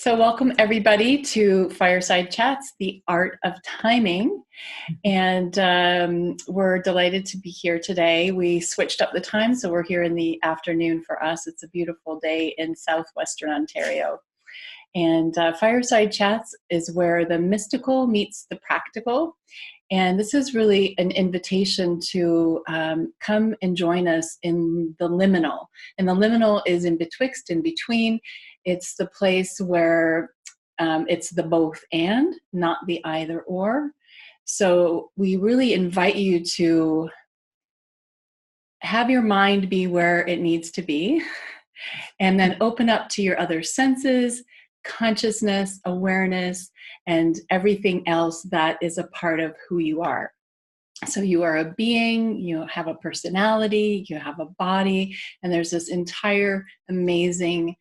So welcome everybody to Fireside Chats, the art of timing. And we're delighted to be here today. We switched up the time, so we're here in the afternoon for us. It's a beautiful day in southwestern Ontario. And Fireside Chats is where the mystical meets the practical. And this is really an invitation to come and join us in the liminal. And the liminal is in betwixt, in between. It's the place where it's the both and, not the either or. So we really invite you to have your mind be where it needs to be, and then open up to your other senses, consciousness, awareness, and everything else that is a part of who you are. So you are a being, you have a personality, you have a body, and there's this entire amazing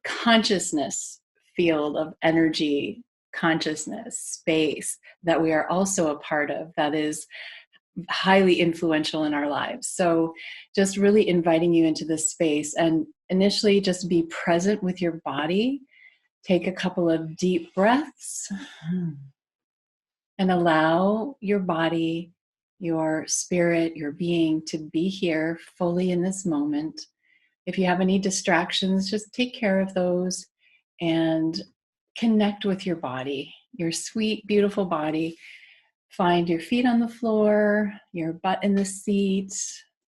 consciousness field of energy, consciousness, space that we are also a part of that is highly influential in our lives. So just really inviting you into this space, and initially just be present with your body. Take a couple of deep breaths and allow your body, your spirit, your being to be here fully in this moment. If you have any distractions, just take care of those and connect with your body, your sweet, beautiful body. Find your feet on the floor, your butt in the seat,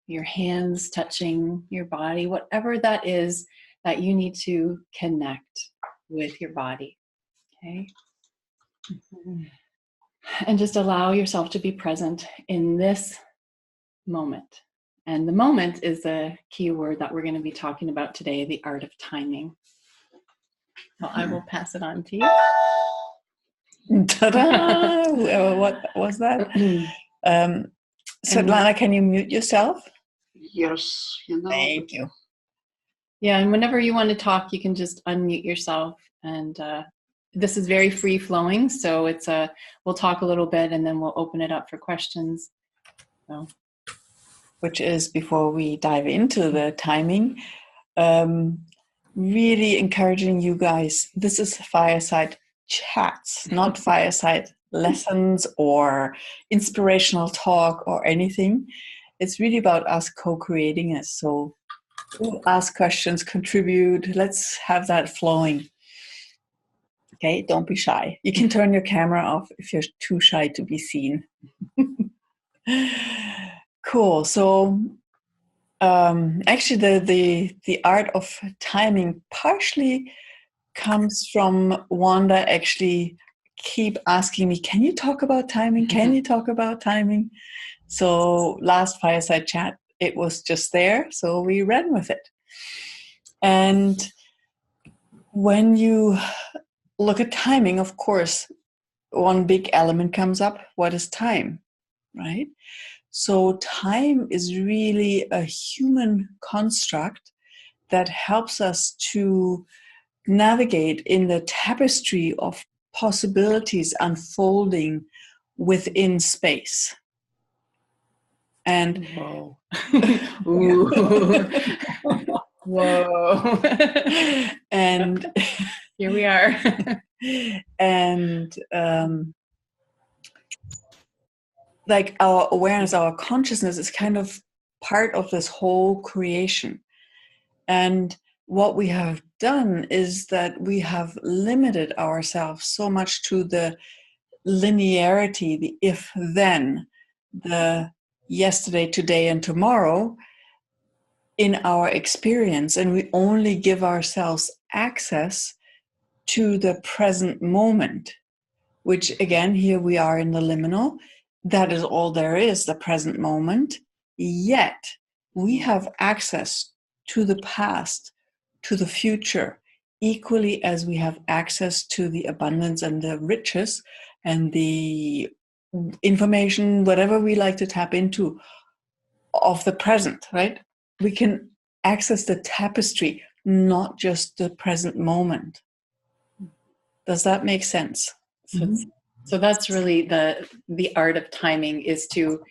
your hands touching your body, whatever that is that you need to connect with your body. Okay? And just allow yourself to be present in this moment. And the moment is the key word that we're going to be talking about today, the art of timing. So I will pass it on to you. Ta-da! What was that? Svetlana, can you mute yourself? Yes, Thank you. Yeah, and whenever you want to talk, you can just unmute yourself. And this is very free flowing, so it's we'll talk a little bit and then we'll open it up for questions. So. Which is, before we dive into the timing, really encouraging you guys. This is Fireside Chats, not Fireside Lessons or inspirational talk or anything. It's really about us co-creating it. So ask questions, contribute. Let's have that flowing. Okay, don't be shy. You can turn your camera off if you're too shy to be seen. Cool. So actually the art of timing partially comes from Wanda actually keep asking me, can you talk about timing? Can you talk about timing? So last Fireside Chat, it was just there. So we ran with it. And when you look at timing, of course, one big element comes up. What is time, right? So time is really a human construct that helps us to navigate in the tapestry of possibilities unfolding within space. And whoa. Ooh. Whoa. And here we are. And like our awareness, our consciousness is kind of part of this whole creation. And what we have done is that we have limited ourselves so much to the linearity, the if-then, the yesterday, today, and tomorrow in our experience. And we only give ourselves access to the present moment, which again, here we are in the liminal. That is all there is, the present moment. Yet we have access to the past, to the future, equally as we have access to the abundance and the riches and the information, whatever we like to tap into of the present, right? We can access the tapestry, not just the present moment. Does that make sense? Mm-hmm. So that's really the art of timing, is to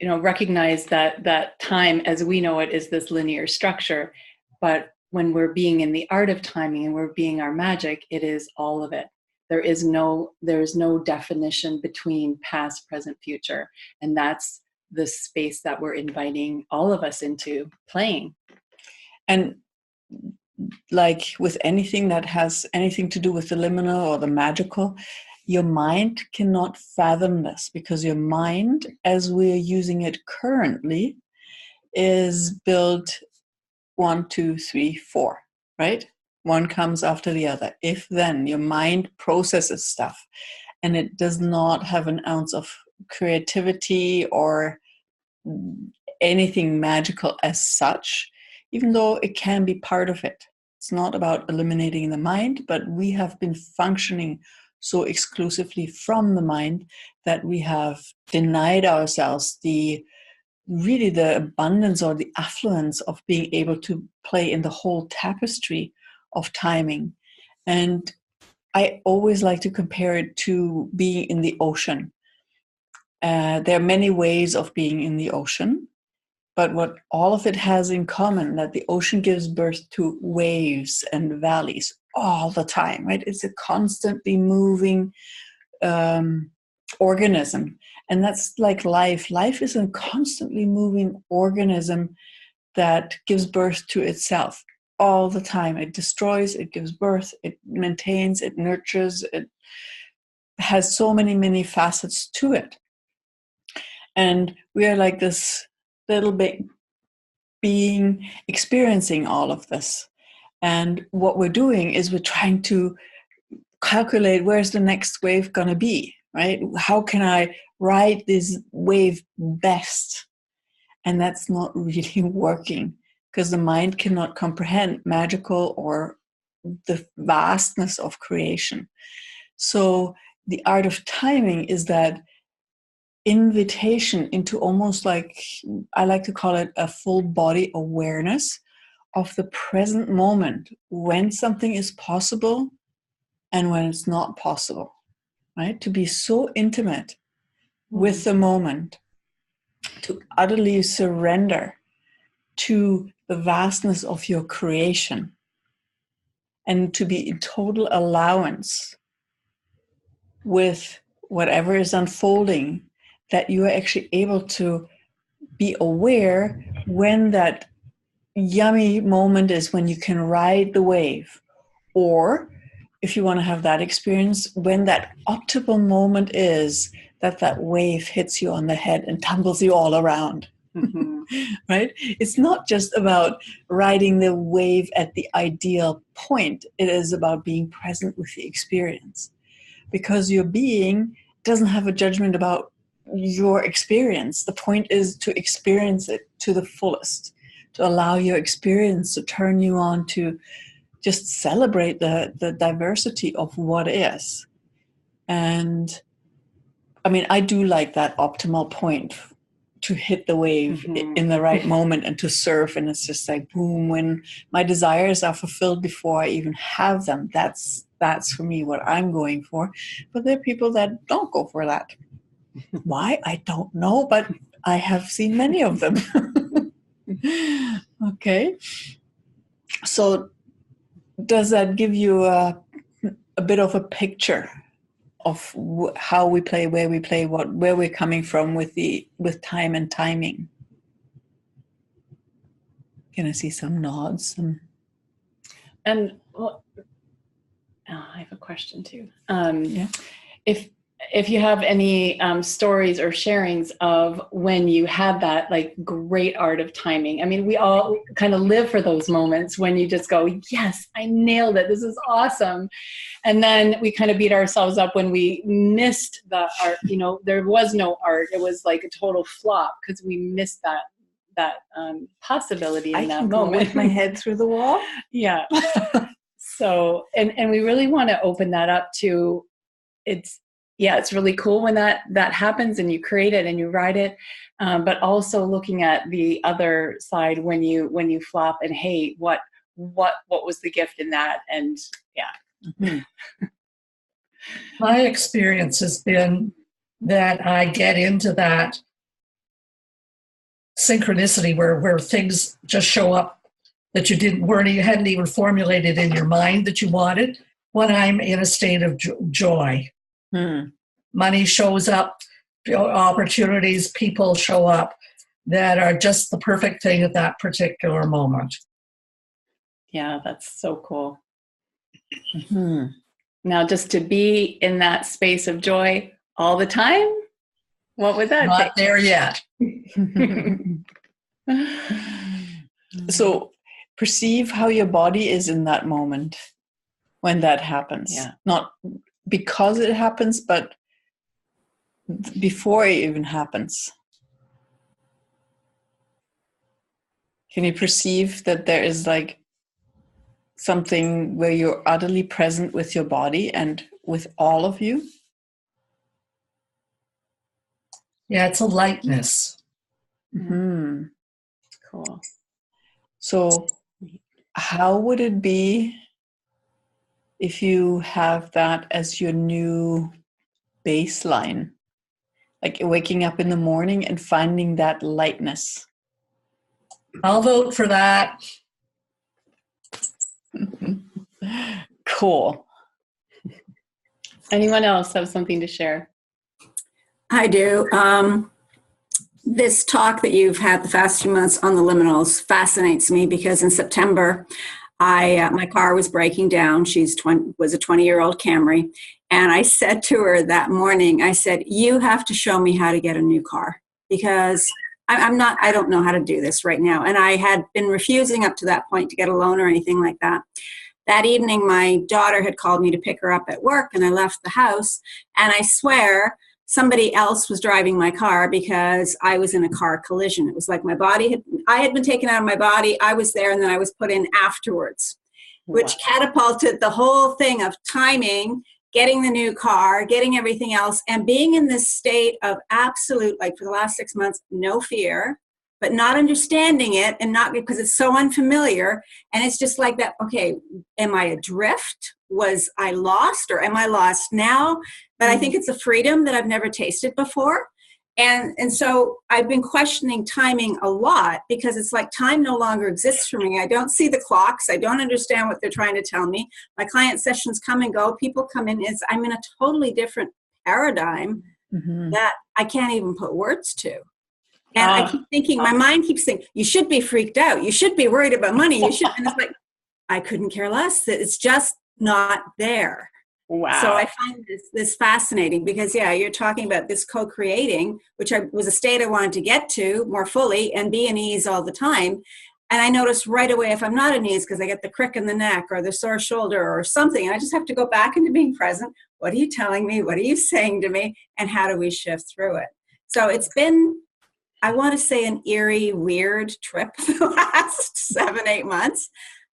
recognize that time as we know it is this linear structure, but when we're being in the art of timing and we're being our magic, it is all of it. There's no definition between past, present, future. And that's the space that we're inviting all of us into playing. And like with anything that has anything to do with the liminal or the magical, your mind cannot fathom this, because your mind, as we're using it currently, is built 1, 2, 3, 4, right? One comes after the other. If then your mind processes stuff and it does not have an ounce of creativity or anything magical as such, even though it can be part of it. It's not about eliminating the mind, but we have been functioning so exclusively from the mind that we have denied ourselves the abundance or the affluence of being able to play in the whole tapestry of timing. And I always like to compare it to being in the ocean. There are many ways of being in the ocean, but what all of it has in common, that the ocean gives birth to waves and valleys all the time, right? It's a constantly moving organism. And that's like life. Life is a constantly moving organism that gives birth to itself all the time. It destroys, it gives birth, it maintains, it nurtures, it has so many, many facets to it. And we are like this little bit being experiencing all of this. And what we're doing is we're trying to calculate, where's the next wave going to be, right? How can I ride this wave best? And that's not really working, because the mind cannot comprehend magical or the vastness of creation. So the art of timing is that invitation into almost like, I like to call it a full body awareness of the present moment, when something is possible and when it's not possible, right? To be so intimate with the moment, to utterly surrender to the vastness of your creation, and to be in total allowance with whatever is unfolding, that you are actually able to be aware when that yummy moment is, when you can ride the wave, or if you want to have that experience, when that optimal moment is that that wave hits you on the head and tumbles you all around. Mm-hmm. Right? It's not just about riding the wave at the ideal point. It is about being present with the experience, because your being doesn't have a judgment about your experience. The point is to experience it to the fullest, to allow your experience to turn you on to just celebrate the diversity of what is. And I mean, I do like that optimal point to hit the wave in the right moment and to surf. And it's just like, boom, when my desires are fulfilled before I even have them, that's for me what I'm going for. But there are people that don't go for that. Why? I don't know, but I have seen many of them. Okay. So does that give you a bit of a picture of how we play, where we play, where we're coming from with time and timing? Can I see some nods? And well, I have a question too. Yeah. If you have any stories or sharings of when you had that like great art of timing. I mean, we all kind of live for those moments when you just go, yes, I nailed it. This is awesome. And then we kind of beat ourselves up when we missed the art. You know, there was no art. It was like a total flop because we missed that possibility in that moment. With my head through the wall. Yeah. So, and we really want to open that up to it's really cool when that happens and you create it and you write it, but also looking at the other side when you flop and hey, what was the gift in that? And yeah. Mm-hmm. My experience has been that I get into that synchronicity where things just show up that you hadn't even formulated in your mind that you wanted, when I'm in a state of joy. Money shows up, opportunities, people show up that are just the perfect thing at that particular moment. Yeah, that's so cool. Now, just to be in that space of joy all the time, what would that Not take? there yet. So perceive how your body is in that moment when that happens. Yeah. Not because it happens, but before it even happens. Can you perceive that there is like something where you're utterly present with your body and with all of you? Yeah, it's a lightness. Mm-hmm. Cool. So how would it be if you have that as your new baseline? Like waking up in the morning and finding that lightness. I'll vote for that. Cool. Anyone else have something to share? I do. This talk that you've had the past few months on the liminals fascinates me because in September, my car was breaking down. Was a 20-year-old Camry. And I said to her that morning, I said, you have to show me how to get a new car because I don't know how to do this right now. And I had been refusing up to that point to get a loan or anything like that. That evening, my daughter had called me to pick her up at work and I left the house. And I swear somebody else was driving my car because I was in a car collision. It was like I had been taken out of my body. I was there and then I was put in afterwards, which catapulted the whole thing of timing, getting the new car, getting everything else, and being in this state of absolute, like for the last 6 months, no fear, but not understanding it and not because it's so unfamiliar. And it's just like that, okay, am I adrift? Was I lost or am I lost now? But I think it's a freedom that I've never tasted before. And so I've been questioning timing a lot because it's like time no longer exists for me. I don't see the clocks. I don't understand what they're trying to tell me. My client sessions come and go. People come in. I'm in a totally different paradigm that I can't even put words to. And I keep thinking, my mind keeps thinking, you should be freaked out. You should be worried about money. You should. And it's like, I couldn't care less. It's just not there. Wow. So I find this fascinating because, yeah, you're talking about this co-creating, which was a state I wanted to get to more fully and be in ease all the time. And I notice right away if I'm not in ease because I get the crick in the neck or the sore shoulder or something, and I just have to go back into being present. What are you telling me? What are you saying to me? And how do we shift through it? So it's been, I want to say, an eerie, weird trip the last 7-8 months.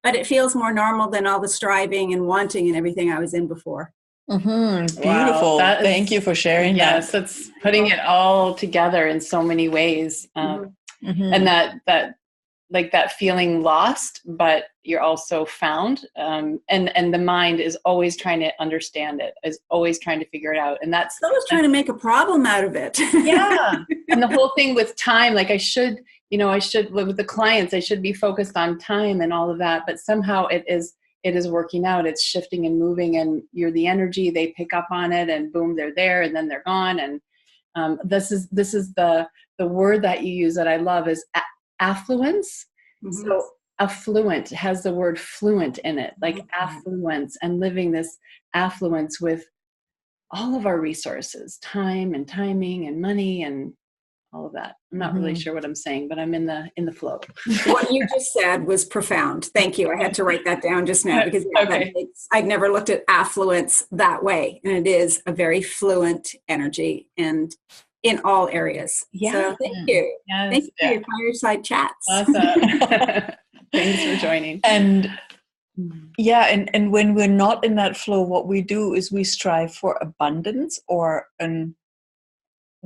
But it feels more normal than all the striving and wanting and everything I was in before. Beautiful. Wow, Thank you for sharing that. Yes, it's putting it all together in so many ways. And that like that feeling lost, but you're also found. And the mind is always trying to understand it, is always trying to figure it out. And that's always trying to make a problem out of it. Yeah. And the whole thing with time, like I should with the clients, I should be focused on time and all of that, but somehow it is working out. It's shifting and moving, and you're the energy, they pick up on it, and boom, they're there, and then they're gone. And this is the word that you use that I love is affluence. So affluent has the word fluent in it, like affluence, and living this affluence with all of our resources, time and timing and money and all of that. I'm not really sure what I'm saying, but I'm in the flow. What you just said was profound. Thank you. I had to write that down just now because I'd never looked at affluence that way. And it is a very fluent energy and in all areas. Yeah. So thank you. Yes. Thank you for your fireside chats. Awesome. Thanks for joining. And and when we're not in that flow, what we do is we strive for abundance or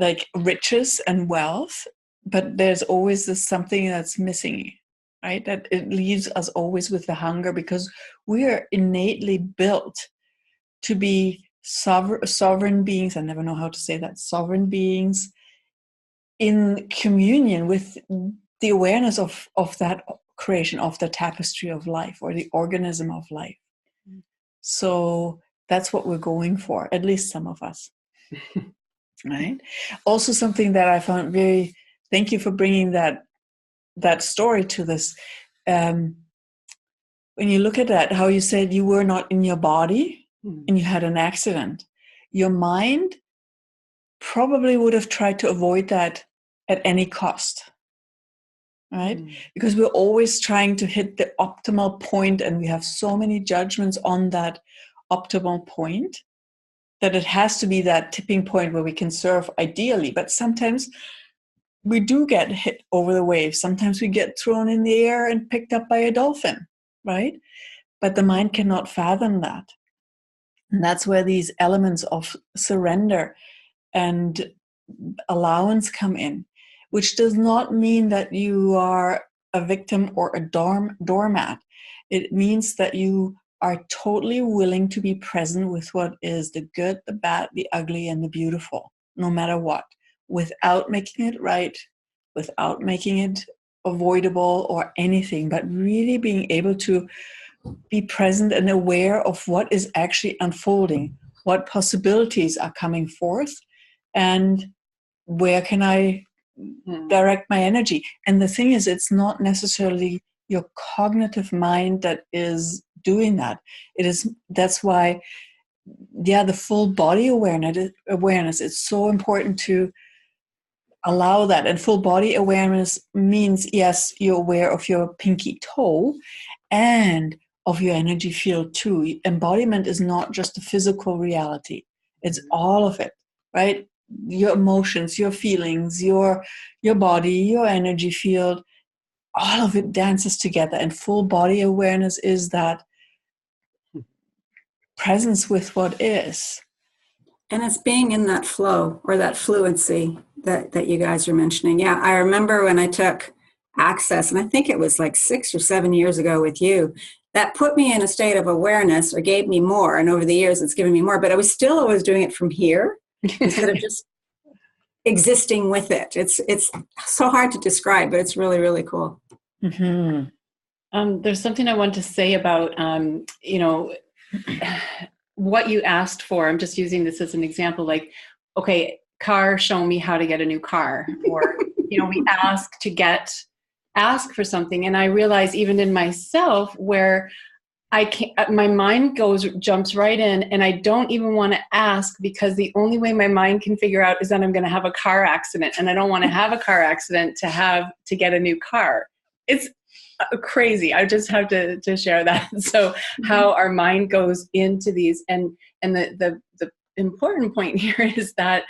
like riches and wealth, but there's always this something that's missing, right? That it leaves us always with the hunger because we are innately built to be sovereign beings. I never know how to say that. Sovereign beings in communion with the awareness of that creation of the tapestry of life or the organism of life. So that's what we're going for, at least some of us. Right? Also, something that I found thank you for bringing that story to this. When you look at that, how you said you were not in your body and you had an accident, your mind probably would have tried to avoid that at any cost. Right? Because we're always trying to hit the optimal point, and we have so many judgments on that optimal point that it has to be that tipping point where we can surf ideally. But sometimes we do get hit over the wave. Sometimes we get thrown in the air and picked up by a dolphin, right? But the mind cannot fathom that. And that's where these elements of surrender and allowance come in, which does not mean that you are a victim or a doormat. It means that you are totally willing to be present with what is the good, the bad, the ugly, and the beautiful, no matter what, without making it right, without making it avoidable or anything, but really being able to be present and aware of what is actually unfolding, what possibilities are coming forth, and where can I direct my energy. And the thing is, it's not necessarily your cognitive mind that is doing that. That's why, the full body awareness, it's so important to allow that. And full body awareness means, yes, you're aware of your pinky toe and of your energy field too. Embodiment is not just a physical reality. It's all of it, right? Your emotions, your feelings, your body, your energy field, all of it dances together. And full body awareness is that presence with what is. And it's being in that flow or that fluency that you guys are mentioning. Yeah, I remember when I took Access, and I think it was like 6 or 7 years ago with you, that put me in a state of awareness or gave me more. And over the years, it's given me more. But I was still always doing it from here instead of just existing with it. It's so hard to describe, but it's really, really cool. Mm-hmm. There's something I want to say about, what you asked for. I'm just using this as an example, like, okay, car, show me how to get a new car. Or, we ask for something. And I realize even in myself where I can't, my mind jumps right in, and I don't even want to ask, because the only way my mind can figure out is that I'm going to have a car accident, and I don't want to have a car accident to get a new car. It's crazy. I just have to share that. So how our mind goes into these, and the important point here is that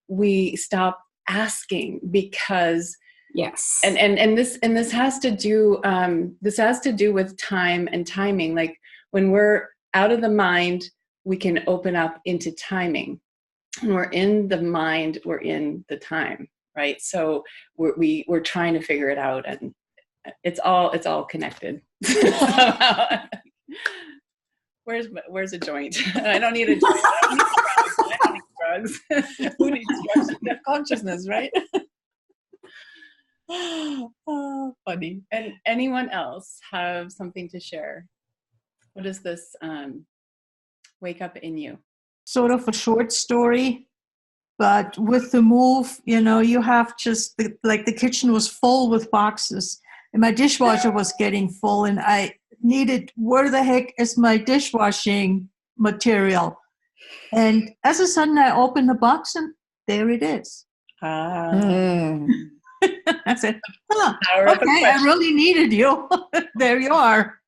we stop asking, because yes, and this has to do with time and timing. Like when we're out of the mind, we can open up into timing. When we're in the mind, we're in the time, right? So we're trying to figure it out, and it's all connected. Where's a joint? I don't need a joint. I don't need drugs. Who needs drugs? Consciousness, right? Oh, funny. And anyone else have something to share? What does this wake up in you? Sort of a short story, but with the move, you have just the kitchen was full with boxes, and my dishwasher was getting full, and I needed, where the heck is my dishwashing material? And as a sudden, I opened the box, and there it is. I said, okay, I really needed you. There you are.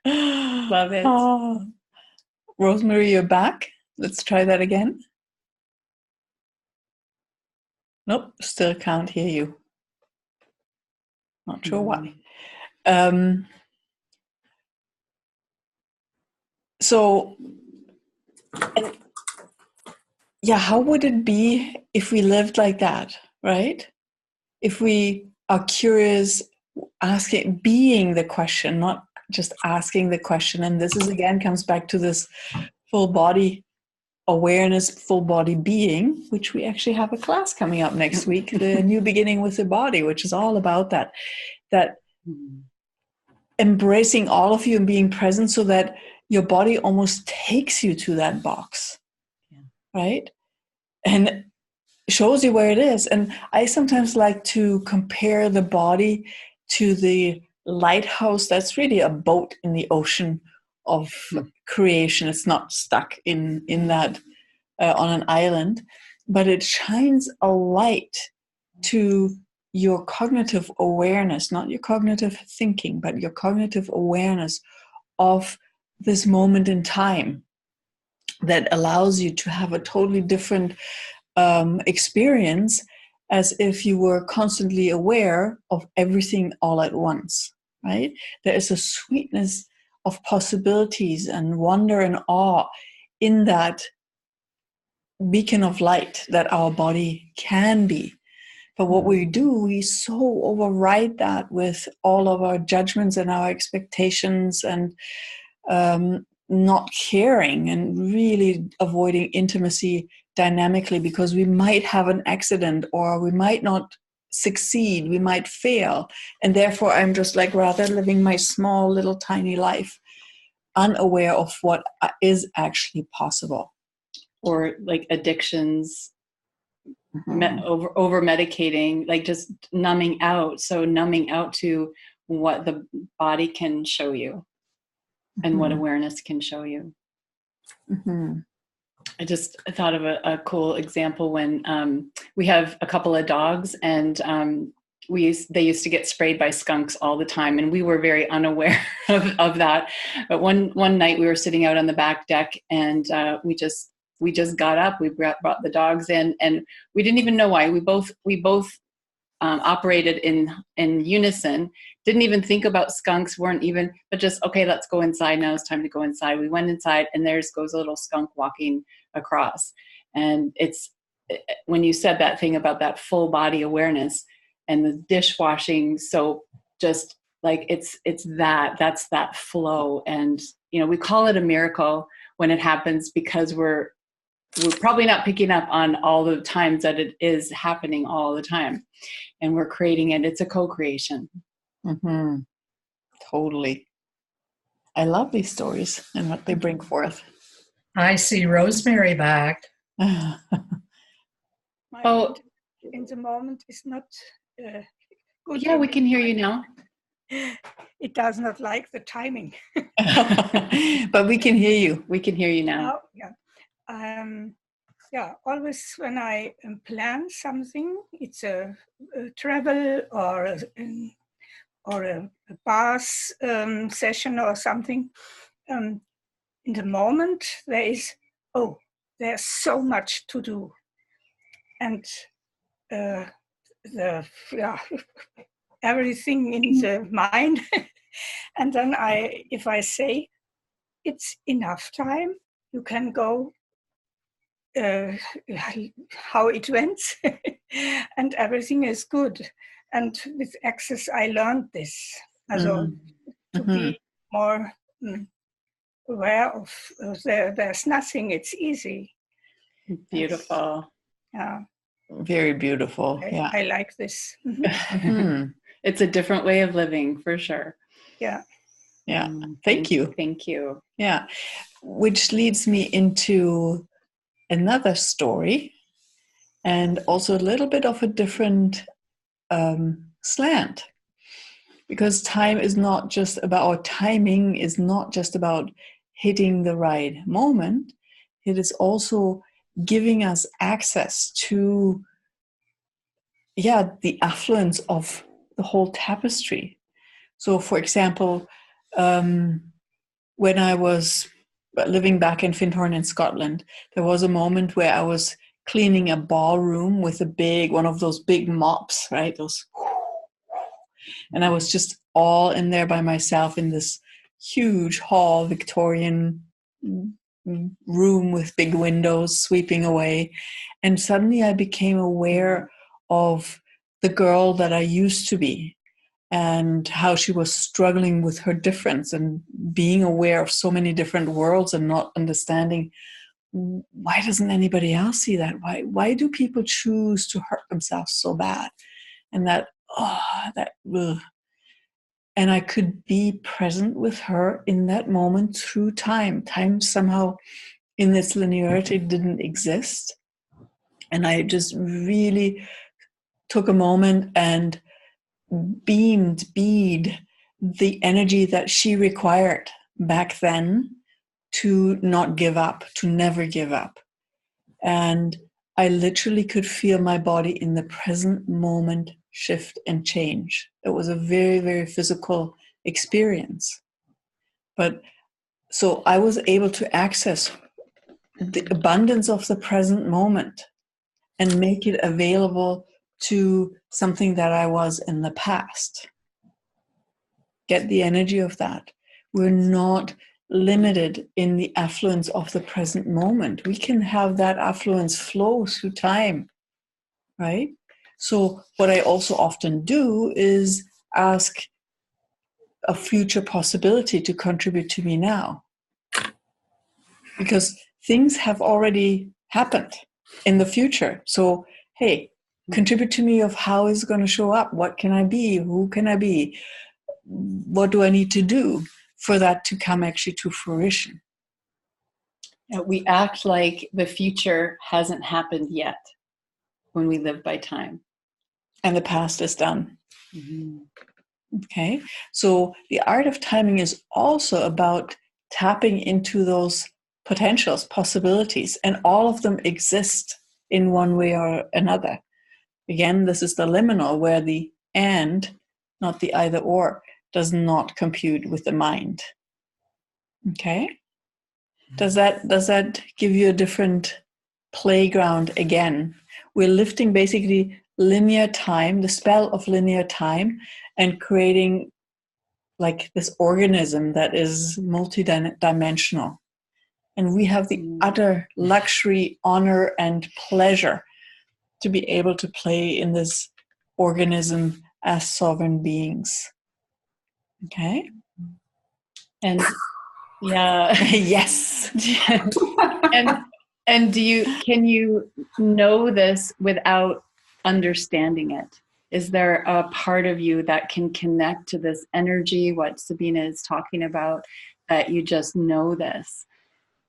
Love it. Oh. Rosemary, you're back. Let's try that again. Nope, still can't hear you. Not sure why. How would it be if we lived like that, right? If we are curious, asking, being the question, not just asking the question. And this is, again, comes back to this full body awareness, full body being, which we actually have a class coming up next week, the new beginning with the body, which is all about that that embracing all of you and being present so that your body almost takes you to that box, right? And shows you where it is. And I sometimes like to compare the body to the lighthouse that's really a boat in the ocean of creation. It's not stuck in that on an island, but it shines a light to your cognitive awareness, not your cognitive thinking, but your cognitive awareness of this moment in time that allows you to have a totally different experience, as if you were constantly aware of everything all at once, right? There is a sweetness of possibilities and wonder and awe in that beacon of light that our body can be. But what we do, we so override that with all of our judgments and our expectations and not caring and really avoiding intimacy dynamically, because we might have an accident or we might not succeed, we might fail. And therefore I'm just like rather living my small little tiny life, unaware of what is actually possible. Or like addictions, over medicating, like just numbing out. So numbing out to what the body can show you and what awareness can show you. I just thought of a cool example when we have a couple of dogs, and they used to get sprayed by skunks all the time, and we were very unaware of that. But one night we were sitting out on the back deck, and we just got up. We brought the dogs in, and we didn't even know why. We both operated in unison. Didn't even think about skunks. But just, okay, let's go inside. Now it's time to go inside. We went inside, and there goes a little skunk walking across. And it's when you said that thing about that full body awareness and the dishwashing soap, just like that's that flow. And we call it a miracle when it happens, because we're probably not picking up on all the times that it is happening all the time, and we're creating it. It's a co-creation. Totally. I love these stories and what they bring forth. I see Rosemary back. Oh, in the moment is not good. Yeah, we can hear you now. It does not like the timing. But we can hear you. We can hear you now. Always when I plan something, it's a travel or a bath session or something. In the moment, there's so much to do, and everything in the mind. And then if I say it's enough time, you can go how it went, and everything is good. And with Access, I learned this, to be more aware of there's nothing. It's easy. Beautiful. Yeah. Very beautiful. I like this. It's a different way of living, for sure. Yeah. Yeah. Thank you. Thank you. Yeah. Which leads me into another story, and also a little bit of a different slant, because timing is not just about hitting the right moment. It is also giving us access to the affluence of the whole tapestry. So for example, when I was living back in Findhorn in Scotland, there was a moment where I was cleaning a ballroom with one of those big mops, right? And I was just all in there by myself in this huge hall, Victorian room with big windows sweeping away. And suddenly I became aware of the girl that I used to be, and how she was struggling with her difference and being aware of so many different worlds and not understanding, why doesn't anybody else see that? Why do people choose to hurt themselves so bad? And and I could be present with her in that moment through time. Time somehow in this linearity didn't exist. And I just really took a moment and beamed the energy that she required back then to not give up, to never give up. And I literally could feel my body in the present moment shift and change. It was a very, very physical experience. But so I was able to access the abundance of the present moment and make it available to something that I was in the past. Get the energy of that. We're not limited in the affluence of the present moment. We can have that affluence flow through time, right? So what I also often do is ask a future possibility to contribute to me now. Because things have already happened in the future. So, hey, contribute to me of how is it going to show up? What can I be? Who can I be? What do I need to do for that to come actually to fruition? We act like the future hasn't happened yet when we live by time. And the past is done. Mm-hmm. Okay. So the art of timing is also about tapping into those potentials, possibilities, and all of them exist in one way or another. Again, this is the liminal where the and, not the either or, does not compute with the mind. Okay? Does that give you a different playground again? We're lifting basically linear time, the spell of linear time, and creating like this organism that is multidimensional. And we have the utter luxury, honor, and pleasure to be able to play in this organism as sovereign beings. Okay? And yeah. Yes. and can you know this without understanding it? Is there a part of you that can connect to this energy, what Sabina is talking about, that you just know this?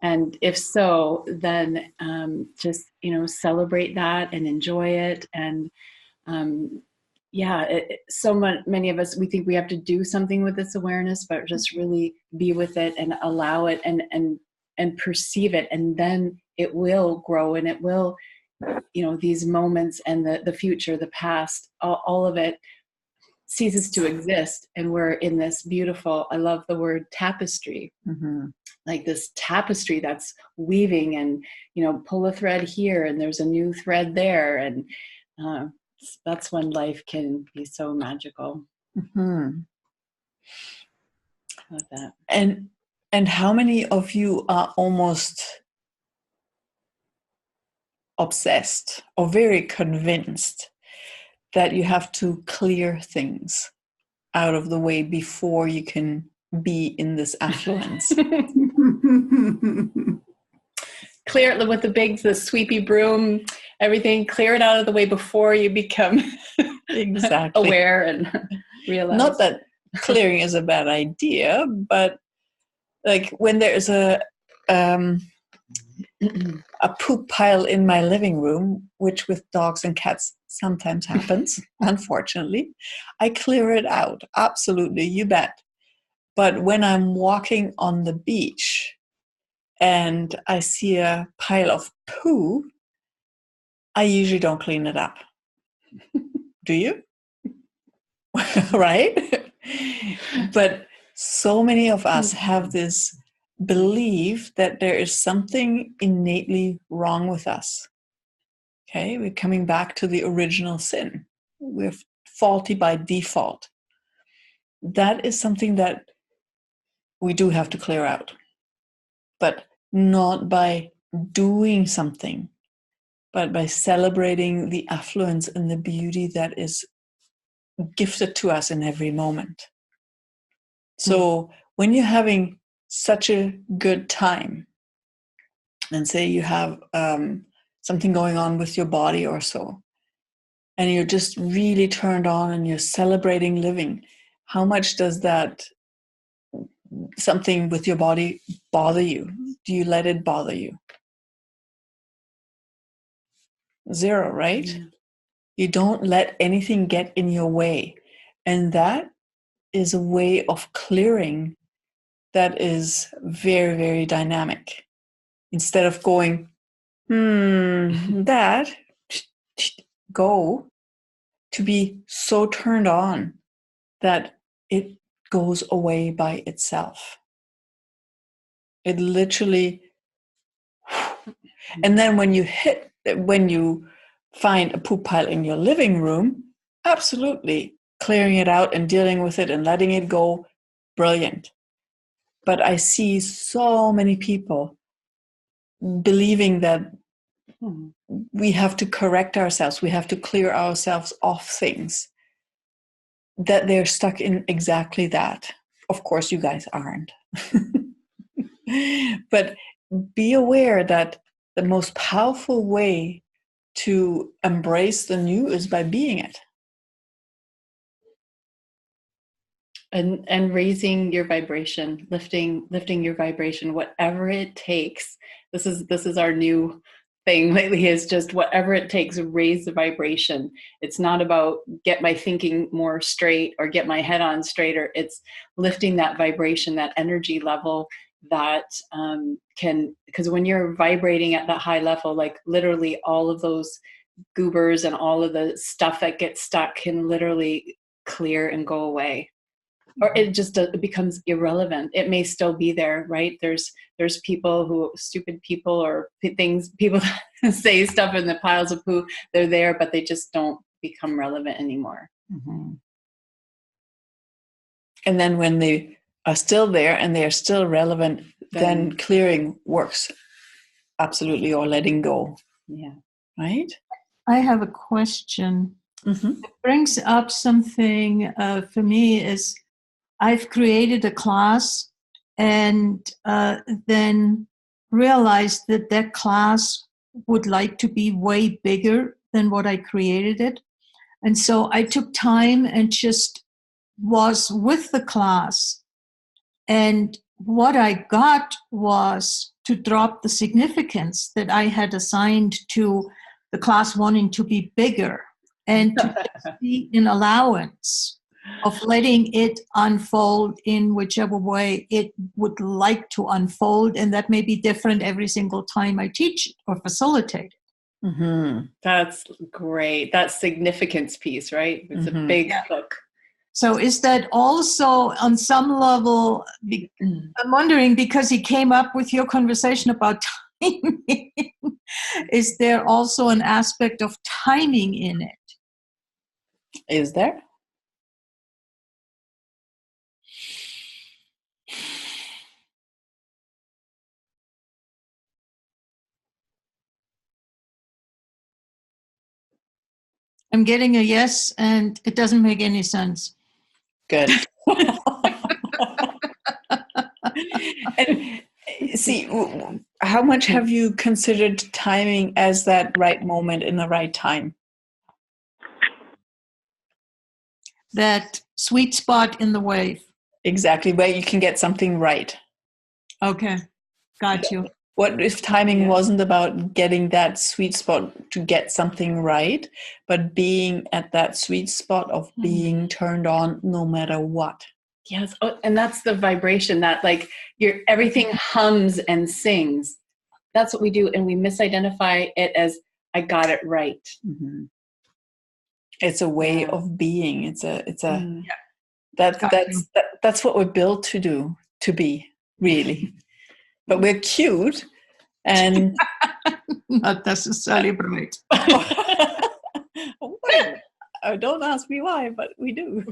And if so, then just, celebrate that and enjoy it. And many of us, we think we have to do something with this awareness, but just really be with it and allow it and perceive it. And then it will grow, and it will, these moments and the future, the past, all of it ceases to exist. And we're in this beautiful, I love the word tapestry, like this tapestry that's weaving, and, pull a thread here and there's a new thread there. And that's when life can be so magical. Mm-hmm. I love that. And how many of you are almost obsessed or very convinced that you have to clear things out of the way before you can be in this affluence? Clear it with the sweepy broom, everything, clear it out of the way before you become exactly aware and realize. Not that clearing is a bad idea, but like when there is a poop pile in my living room, which with dogs and cats sometimes happens, unfortunately, I clear it out. Absolutely, you bet. But when I'm walking on the beach and I see a pile of poo, I usually don't clean it up. Do you? Right? But so many of us have this belief that there is something innately wrong with us. Okay, we're coming back to the original sin. We're faulty by default. That is something that we do have to clear out, but not by doing something, but by celebrating the affluence and the beauty that is gifted to us in every moment. So when you're having such a good time, and say you have something going on with your body or so, and you're just really turned on and you're celebrating living, how much does that something with your body bother you? Do you let it bother you? 0, right? Yeah. You don't let anything get in your way. And that is a way of clearing that is very, very dynamic. Instead of going, that, go, to be so turned on that it goes away by itself. It literally, and then when you find a poop pile in your living room, absolutely clearing it out and dealing with it and letting it go, brilliant. But I see so many people believing that we have to correct ourselves, we have to clear ourselves off things, that they're stuck in exactly that. Of course, you guys aren't. But be aware that the most powerful way to embrace the new is by being it. And raising your vibration, lifting your vibration, whatever it takes. This is our new thing lately, is just whatever it takes, raise the vibration. It's not about get my thinking more straight or get my head on straighter. It's lifting that vibration, that energy level that can, because when you're vibrating at that high level, like literally all of those goobers and all of the stuff that gets stuck can literally clear and go away. Or it just it becomes irrelevant. It may still be there, right? There's people who, stupid people or people say stuff in the piles of poo, they're there, but they just don't become relevant anymore. Mm-hmm. And then when they are still there and they are still relevant, then clearing works. Absolutely, or letting go. Yeah. Right? I have a question. Mm-hmm. It brings up something for me is I've created a class and then realized that that class would like to be way bigger than what I created it. And so I took time and just was with the class. And what I got was to drop the significance that I had assigned to the class wanting to be bigger and to just be an allowance of letting it unfold in whichever way it would like to unfold. And that may be different every single time I teach it or facilitate it. Mm-hmm. That's great. That significance piece, right? It's a big hook. So is that also on some level, I'm wondering, because he came up with your conversation about timing, is there also an aspect of timing in it? Is there? I'm getting a yes, and it doesn't make any sense. Good. And see, how much have you considered timing as that right moment in the right time? That sweet spot in the wave. Exactly, where you can get something right. Okay, got you. What if timing wasn't about getting that sweet spot to get something right, but being at that sweet spot of being turned on no matter what? Yes, and that's the vibration that like everything hums and sings. That's what we do, and we misidentify it as I got it right. Mm-hmm. It's a way of being. That's what we're built to do, to be, really. But we're cute and not necessarily bright. Don't ask me why, but we do.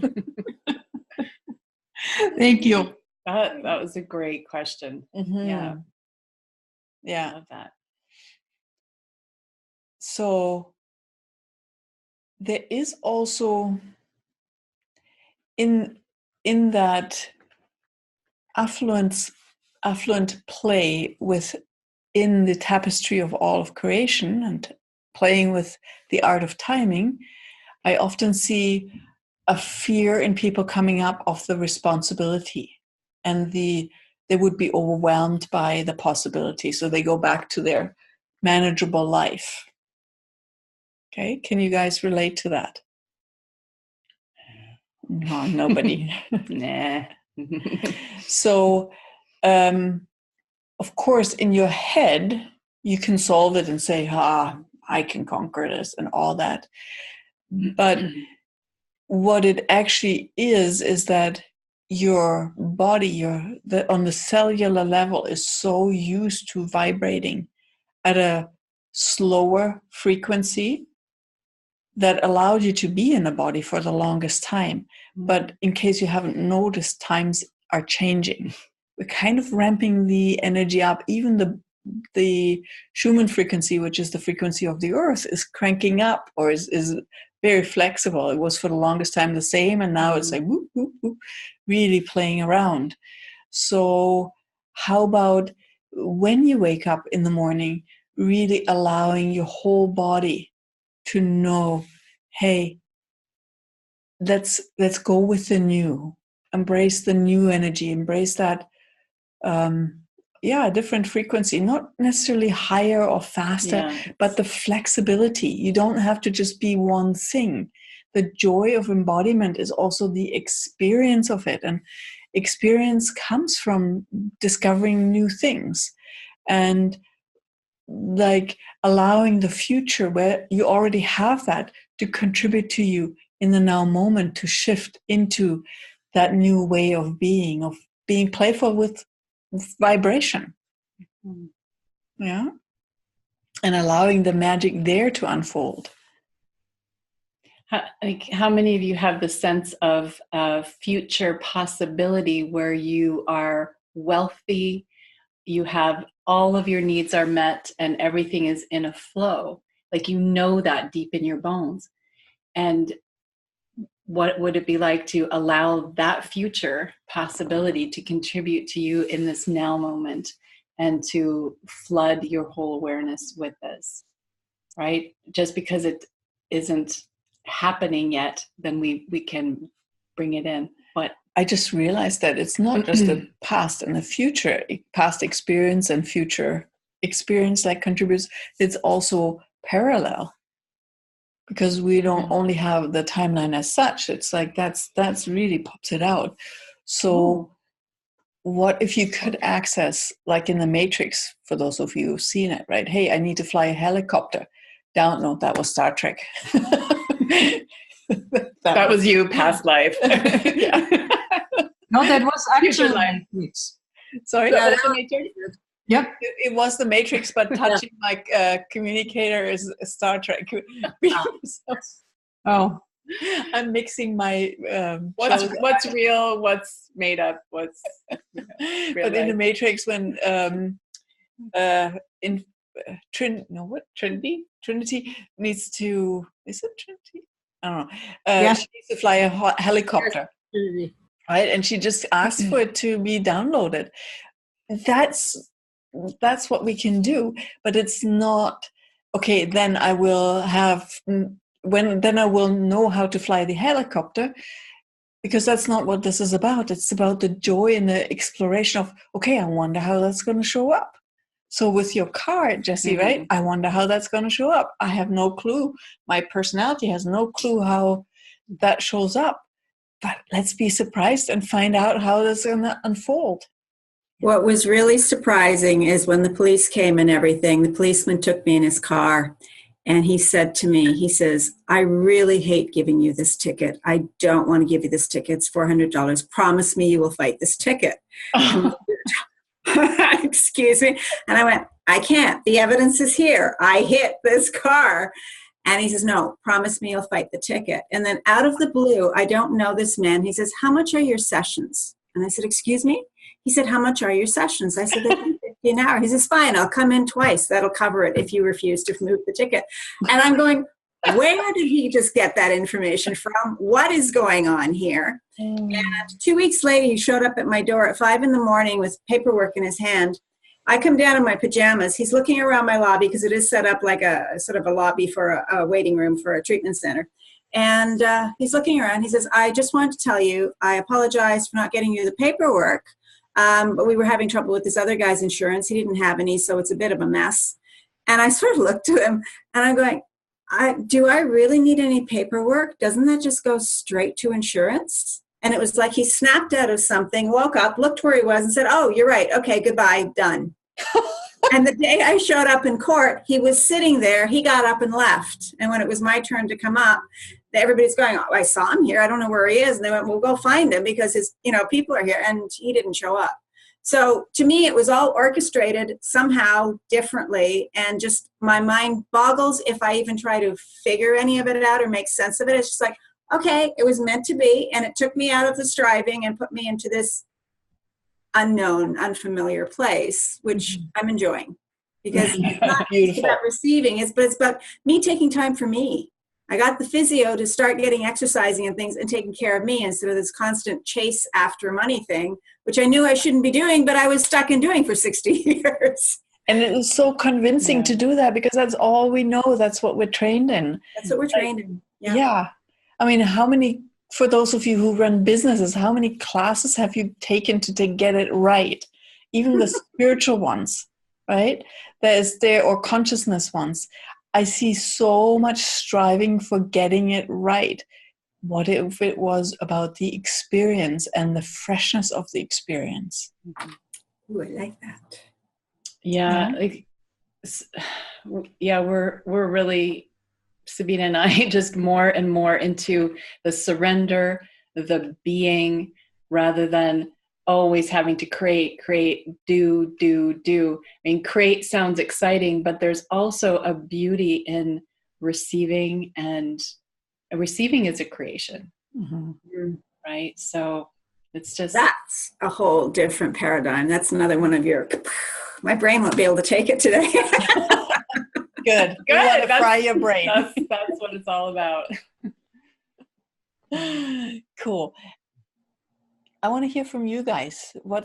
Thank you. That was a great question. Mm-hmm. Yeah. I love that. So there is also in that affluent play within the tapestry of all of creation and playing with the art of timing, I often see a fear in people coming up of the responsibility, and they would be overwhelmed by the possibility. So they go back to their manageable life. Okay, can you guys relate to that? No, nobody. Nah. So, of course, in your head, you can solve it and say, I can conquer this and all that. But what it actually is that your body, on the cellular level, is so used to vibrating at a slower frequency that allowed you to be in a body for the longest time. But in case you haven't noticed, times are changing. We're kind of ramping the energy up. Even the Schumann frequency, which is the frequency of the earth, is cranking up, or is very flexible. It was for the longest time the same, and now it's like whoop, whoop, whoop, really playing around. So how about when you wake up in the morning, really allowing your whole body to know, hey, let's go with the new, embrace the new energy, embrace that different frequency, not necessarily higher or faster, but the flexibility. You don't have to just be one thing. The joy of embodiment is also the experience of it, and experience comes from discovering new things, and like allowing the future where you already have that to contribute to you in the now moment, to shift into that new way of being playful with vibration. Yeah. And allowing the magic there to unfold. How many of you have the sense of future possibility where you are wealthy, you have all of your needs are met, and everything is in a flow? Like, you know that deep in your bones. And what would it be like to allow that future possibility to contribute to you in this now moment, and to flood your whole awareness with this, right? Just because it isn't happening yet, then we can bring it in. But I just realized that it's not just the past and the future, past experience and future experience that contributes. It's also parallel, because we don't only have the timeline as such. It's like that's really pops it out. So what if you could access, like in the Matrix, for those of you who've seen it, right? Hey, I need to fly a helicopter down. No, that was Star Trek. that was you, past life. No, that was actually Matrix. Sorry, that was the Matrix? Yep. It was the Matrix, but touching my communicator is Star Trek. Oh. I'm mixing my what's real, what's made up, what's real. But in the Matrix, when Trinity needs to, is it Trinity? I don't know. She needs to fly a helicopter, right? And she just asks for it to be downloaded. That's what we can do, but it's not okay. Then I will know how to fly the helicopter, because that's not what this is about. It's about the joy and the exploration of, okay, I wonder how that's going to show up. So with your car, Jessie, right? I wonder how that's going to show up. I have no clue. My personality has no clue how that shows up. But let's be surprised and find out how that's going to unfold. What was really surprising is when the police came and everything, the policeman took me in his car, and he said to me, he says, I really hate giving you this ticket. I don't want to give you this ticket. It's $400. Promise me you will fight this ticket. Excuse me. And I went, I can't. The evidence is here. I hit this car. And he says, no, promise me you'll fight the ticket. And then out of the blue, I don't know this man. He says, how much are your sessions? And I said, excuse me? He said, how much are your sessions? I said, they're $50 an hour. He says, fine, I'll come in twice. That'll cover it if you refuse to move the ticket. And I'm going, where did he just get that information from? What is going on here? And 2 weeks later, he showed up at my door at 5 a.m. with paperwork in his hand. I come down in my pajamas. He's looking around my lobby, because it is set up like a sort of a lobby for a waiting room for a treatment center. And he's looking around. He says, I just wanted to tell you, I apologize for not getting you the paperwork, but we were having trouble with this other guy's insurance. He didn't have any, so it's a bit of a mess. And I sort of looked to him, and I'm going, do I really need any paperwork? Doesn't that just go straight to insurance? And it was like he snapped out of something, woke up, looked where he was, and said, oh, you're right. Okay, goodbye, done. And the day I showed up in court, he was sitting there. He got up and left. And when it was my turn to come up, everybody's going, oh, I saw him here. I don't know where he is. And they went, well, go find him because his, people are here. And he didn't show up. So to me, it was all orchestrated somehow differently. And just my mind boggles if I even try to figure any of it out or make sense of it. It's just like, okay, it was meant to be. And it took me out of the striving and put me into this unknown, unfamiliar place, which I'm enjoying, because it's not about receiving, but it's about me taking time for me. I got the physio to start getting exercising and things and taking care of me instead of this constant chase after money thing, which I knew I shouldn't be doing, but I was stuck in doing for 60 years. And it is so convincing to do that because that's all we know. That's what we're trained in. That's what we're trained in. Yeah. I mean, for those of you who run businesses, how many classes have you taken to get it right? Even the spiritual ones, right? Or consciousness ones. I see so much striving for getting it right. What if it was about the experience and the freshness of the experience? Ooh, I like that. Yeah. We're really, Sabina and I, just more and more into the surrender, the being, rather than always having to create, do. I mean, create sounds exciting, but there's also a beauty in receiving, and receiving is a creation, right? So it's just... That's a whole different paradigm. That's another one of your... My brain won't be able to take it today. Good. You want to fry your brain. That's what it's all about. Cool. I want to hear from you guys. What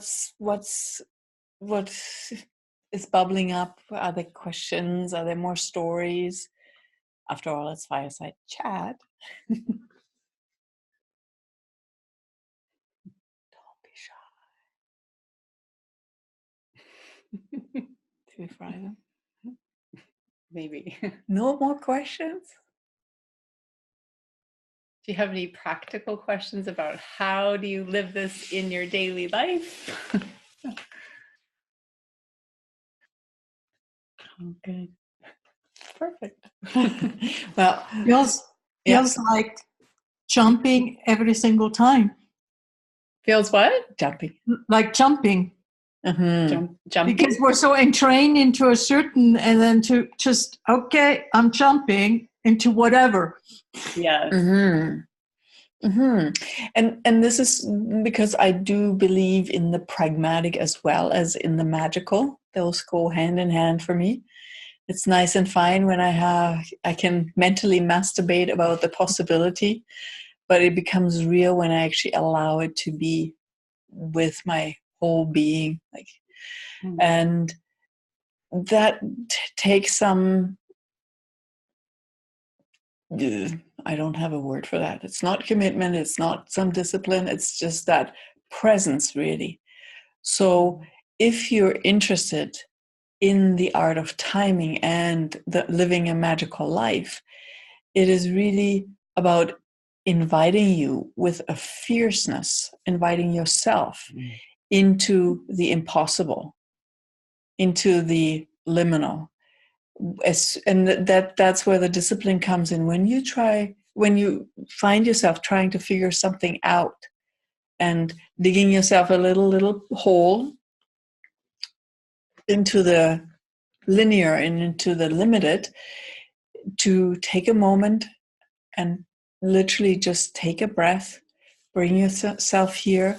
is bubbling up? Are there questions? Are there more stories? After all, it's Fireside Chat. Don't be shy. Do we fry them? Maybe. No more questions? Do you have any practical questions about how do you live this in your daily life? Okay. Perfect. Well, feels like jumping every single time. Feels what? Jumping. Like jumping. Jumping. Because we're so entrained into a certain, and then to just, okay, I'm jumping into whatever. Yes. And this is because I do believe in the pragmatic as well as in the magical. Those go hand in hand for me. It's nice and fine when I can mentally masturbate about the possibility, but it becomes real when I actually allow it to be with my whole being. And that takes some... I don't have a word for that. It's not commitment. It's not some discipline. It's just that presence, really. So if you're interested in the art of timing and living a magical life, it is really about inviting you with a fierceness, inviting yourself into the impossible, into the liminal. And that's where the discipline comes in. When you find yourself trying to figure something out and digging yourself a little hole into the linear and into the limited, to take a moment and literally just take a breath, bring yourself here,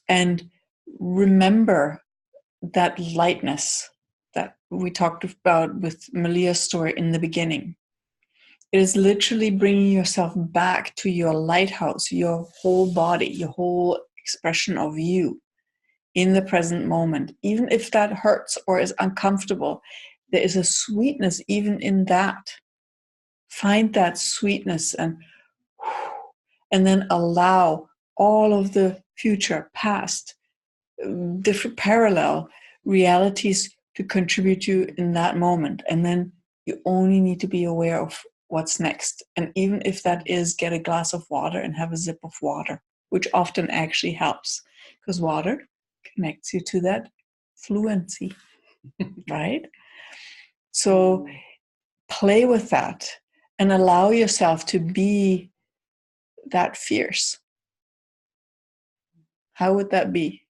and remember that lightness that we talked about with Malia's story in the beginning. It is literally bringing yourself back to your lighthouse, your whole body, your whole expression of you in the present moment. Even if that hurts or is uncomfortable, there is a sweetness even in that. Find that sweetness and and then allow all of the future, past, different parallel realities to contribute you in that moment. And then you only need to be aware of what's next. And even if that is get a glass of water and have a sip of water, which often actually helps, because water connects you to that fluency, right? So play with that and allow yourself to be that fierce. How would that be?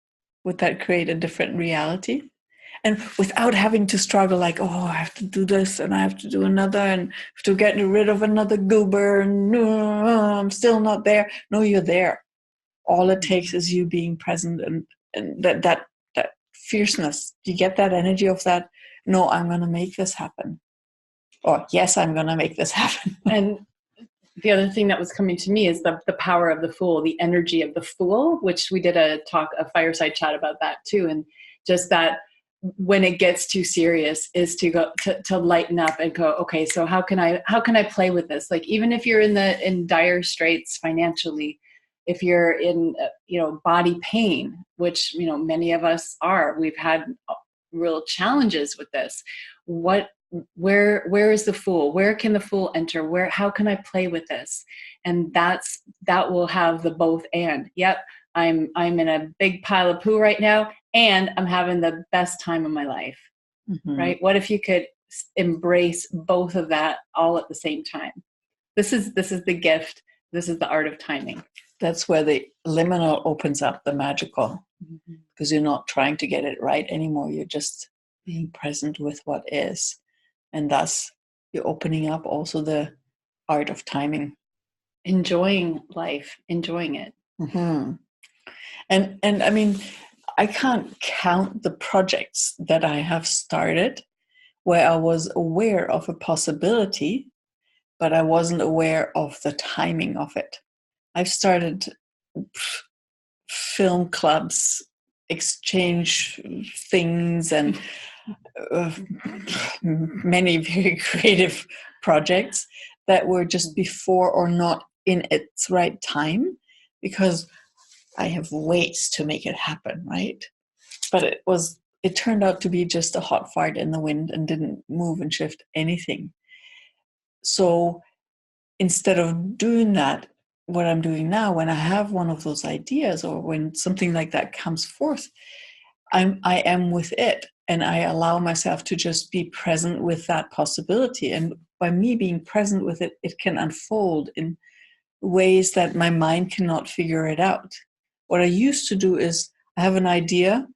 Would that create a different reality? And without having to struggle like, oh, I have to do this and I have to do another and have to get rid of another goober and no, I'm still not there. No, you're there. All it takes is you being present and that fierceness. You get that energy of that, no, I'm going to make this happen. Or yes, I'm going to make this happen. And the other thing that was coming to me is the power of the Fool, the energy of the Fool, which we did a fireside chat about that too. And just that when it gets too serious is to go to lighten up and go, okay, so how can I play with this? Like, even if you're in dire straits financially, if you're in, body pain, which, many of us are, we've had real challenges with this. Where is the Fool? Where can the Fool enter? How can I play with this? And that will have the both and. Yep, I'm in a big pile of poo right now, and I'm having the best time of my life. Mm-hmm. Right? What if you could embrace both of that all at the same time? This is the gift. This is the art of timing. That's where the liminal opens up the magical, because you're not trying to get it right anymore. You're just being present with what is. And thus, you're opening up also the art of timing. Enjoying life, enjoying it. Mm-hmm. And I mean, I can't count the projects that I have started where I was aware of a possibility, but I wasn't aware of the timing of it. I've started film clubs, exchange things, and many very creative projects that were just before or not in its right time, because I have ways to make it happen, right? But it turned out to be just a hot fart in the wind and didn't move and shift anything. So instead of doing that, what I'm doing now, when I have one of those ideas or when something like that comes forth, I am with it, and I allow myself to just be present with that possibility. And by me being present with it, it can unfold in ways that my mind cannot figure it out. What I used to do is I have an idea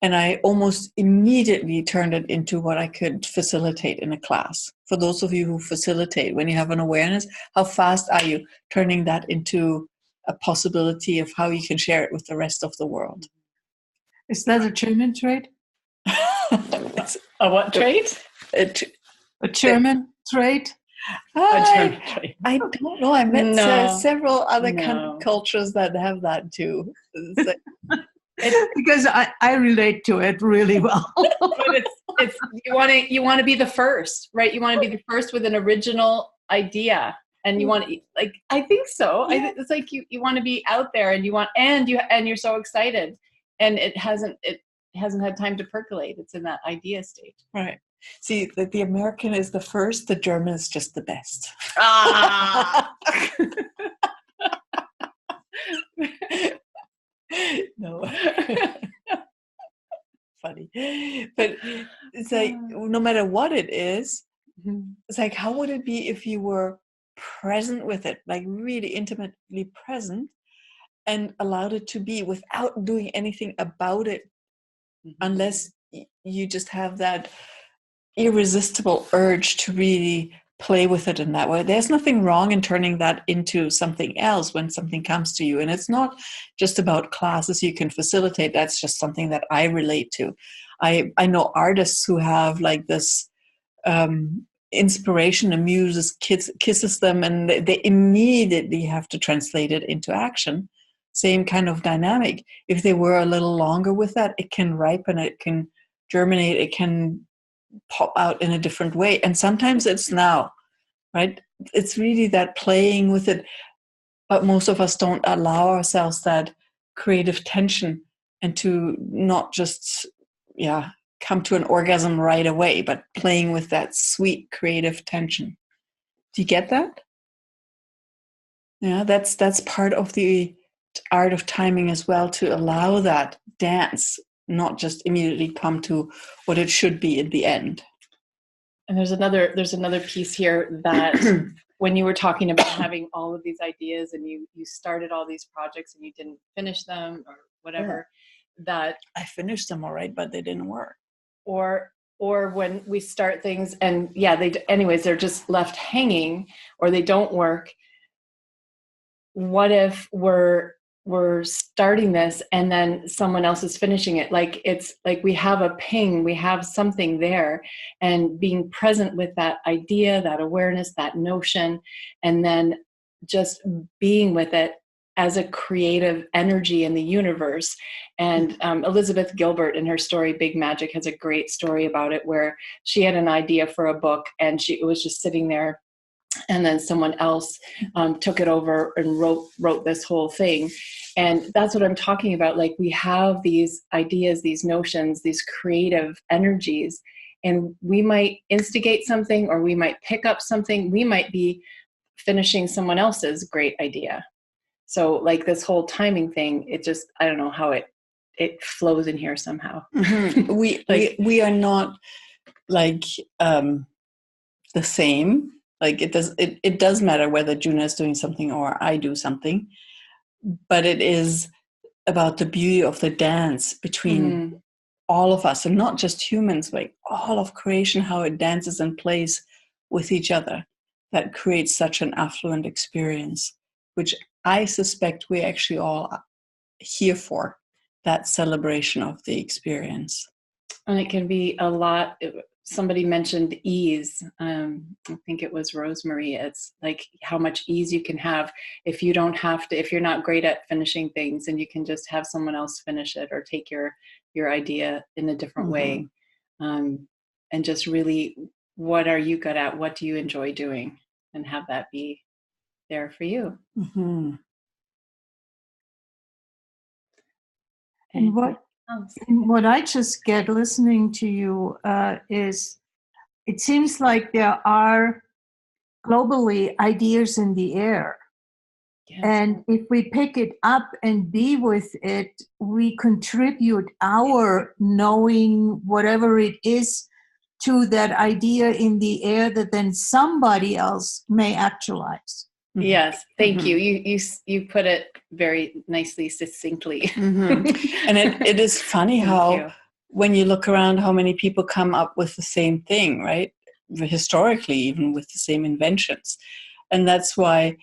and I almost immediately turned it into what I could facilitate in a class. For those of you who facilitate, when you have an awareness, how fast are you turning that into a possibility of how you can share it with the rest of the world? Is that a German trait? A what trait? A German trait? I don't know. I met several other cultures that have that too. Because I relate to it really well. But it's you want to be the first, right? You want to be the first with an original idea, and you want to, like, I think so. Yeah. It's like you want to be out there, and you're so excited, and it hasn't had time to percolate. It's in that idea stage, right? See, the American is the first, the German is just the best. No. Funny. But it's like, no matter what it is, it's like, how would it be if you were present with it, like really intimately present, and allowed it to be without doing anything about it, unless you just have that irresistible urge to really play with it in that way. There's nothing wrong in turning that into something else when something comes to you. And it's not just about classes you can facilitate. That's just something that I relate to. I know artists who have like this inspiration, a muse kisses them, and they immediately have to translate it into action. Same kind of dynamic. If they were a little longer with that, it can ripen, it can germinate, it can pop out in a different way. And sometimes it's now, right? It's really that playing with it. But most of us don't allow ourselves that creative tension and to not just, come to an orgasm right away, but playing with that sweet creative tension. Do you get that? Yeah, that's part of the art of timing as well, to allow that dance, not just immediately come to what it should be in the end. And there's another piece here that when you were talking about having all of these ideas and you started all these projects and you didn't finish them or whatever, that I finished them all right, but they didn't work. Or when we start things and they're just left hanging or they don't work. What if we're starting this and then someone else is finishing it? Like, it's like we have a ping, we have something there, and being present with that idea, that awareness, that notion, and then just being with it as a creative energy in the universe. And Elizabeth Gilbert, in her story Big Magic, has a great story about it, where she had an idea for a book and it was just sitting there, and then someone else took it over and wrote this whole thing. And that's what I'm talking about. Like, we have these ideas, these notions, these creative energies, and we might instigate something, or we might pick up something. We might be finishing someone else's great idea. So like this whole timing thing, it just, I don't know how it flows in here somehow. Mm-hmm. We are not like the same. Like, it does matter whether Juna is doing something or I do something, but it is about the beauty of the dance between all of us, and not just humans, like all of creation, how it dances and plays with each other, that creates such an affluent experience, which I suspect we're actually all here for, that celebration of the experience. And it can be a lot. Somebody mentioned ease. I think it was Rosemary. It's like how much ease you can have if you don't have to, if you're not great at finishing things, and you can just have someone else finish it, or take your idea in a different way. And just really, what are you good at? What do you enjoy doing? And have that be there for you. Mm-hmm. And what I just get listening to you is, it seems like there are globally ideas in the air. Yes. And if we pick it up and be with it, we contribute our knowing, whatever it is, to that idea in the air that then somebody else may actualize. Yes, thank you. You put it very nicely, succinctly. And it is funny how when you look around, how many people come up with the same thing, right? Historically, even with the same inventions. And that's why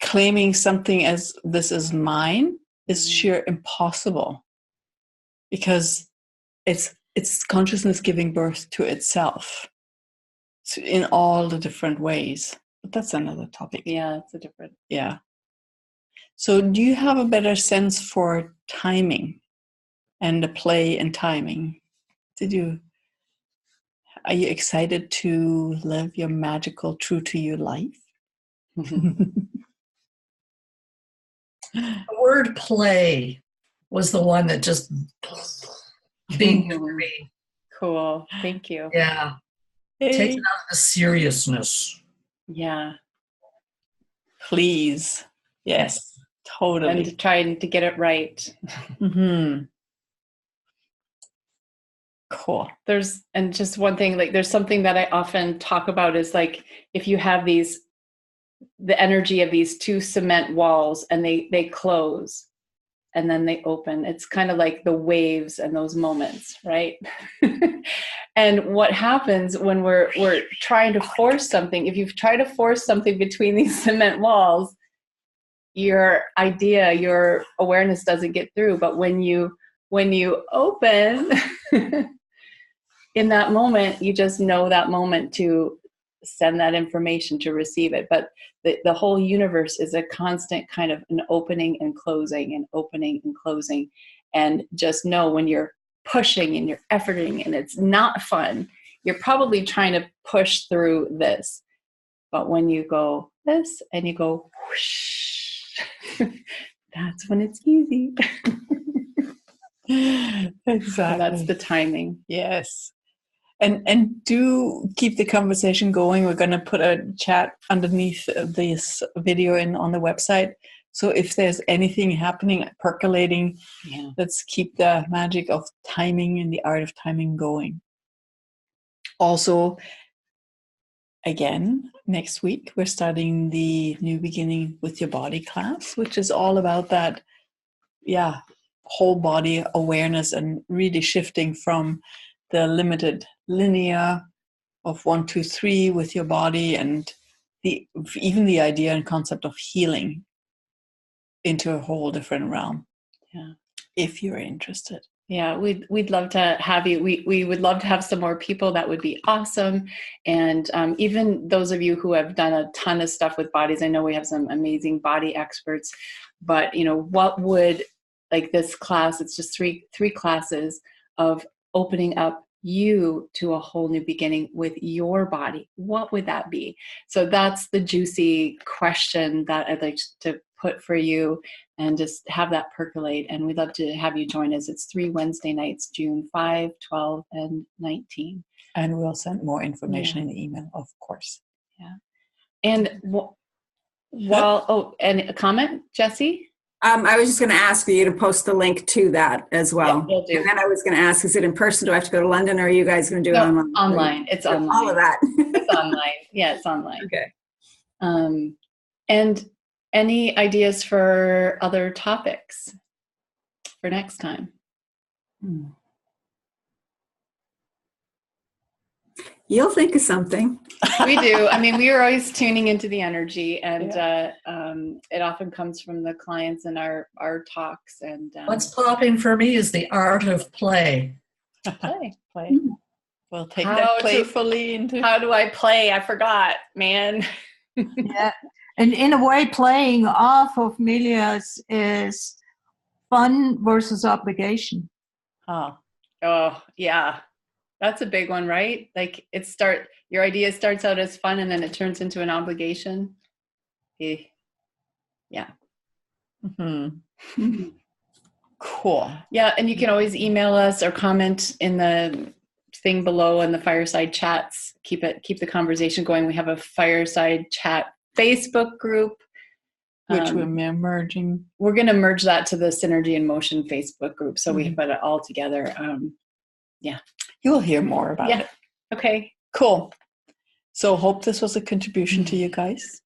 claiming something as this is mine is sheer impossible, because it's consciousness giving birth to itself in all the different ways. But that's another topic. Yeah, it's a different. Yeah. So do you have a better sense for timing and the play in timing? Are you excited to live your magical, true to you life? The word play was the one that just being for me. Cool. Thank you. Yeah. Hey. Taking out the seriousness. Yeah. Please. Yes. Totally. And trying to get it right. Cool. There's something that I often talk about is like, if you have the energy of these two cement walls, and they close and then they open, it's kind of like the waves and those moments, right? And what happens when we're trying to force something, if you've tried to force something between these cement walls, your idea, your awareness doesn't get through. But when you open in that moment, you just know that moment to send that information, to receive it. But the whole universe is a constant kind of an opening and closing and opening and closing. And just know when you're pushing and you're efforting and it's not fun, you're probably trying to push through this. But when you go, this, and you go whoosh. That's when it's easy. Exactly. So that's the timing. Yes. And do keep the conversation going. We're going to put a chat underneath this video on the website. So if there's anything happening, percolating, let's keep the magic of timing and the art of timing going. Also, again, next week, we're starting the New Beginning with Your Body class, which is all about that, whole body awareness and really shifting from the limited linear of 1, 2, 3 with your body, and even the idea and concept of healing into a whole different realm. Yeah, if you're interested. Yeah, we'd love to have you. We would love to have some more people. That would be awesome. And even those of you who have done a ton of stuff with bodies, I know we have some amazing body experts. But what would, like this class? It's just three classes of opening up you to a whole new beginning with your body. What would that be? So that's the juicy question that I'd like to put for you, and just have that percolate. And we'd love to have you join us. It's 3 Wednesday nights, June 5, 12, and 19. And we'll send more information in the email, of course. Yeah. And and a comment, Jessie? I was just going to ask you to post the link to that as well. Yeah, will do. And then I was going to ask, is it in person? Do I have to go to London, or are you guys going to do it online? Online. It's online. All of that. It's online. Yeah, it's online. Okay. And any ideas for other topics for next time? You'll think of something. We do. I mean, we are always tuning into the energy, and it often comes from the clients in our talks. And what's popping for me is the art of play. Play. We'll take that playfully into. How do I play? I forgot, man. Yeah, and in a way, playing off of Milia's is fun versus obligation. Oh, yeah. That's a big one, right? Like your idea starts out as fun and then it turns into an obligation. Yeah. Mm-hmm. Cool. Yeah, and you can always email us or comment in the thing below in the Fireside chats. Keep the conversation going. We have a Fireside chat Facebook group, which we're merging. We're going to merge that to the Synergy in Motion Facebook group, so we put it all together. Yeah. You'll hear more about it. Okay. Cool. So hope this was a contribution to you guys,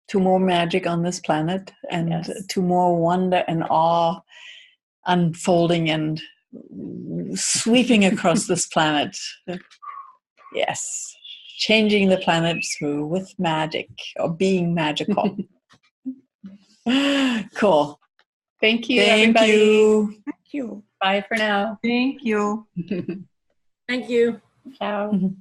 to more magic on this planet, and to more wonder and awe unfolding and sweeping across this planet. Yes. Changing the planet through with magic, or being magical. Cool. Thank you, Thank everybody. you. Thank you. Bye for now. Thank you. Thank you. Ciao.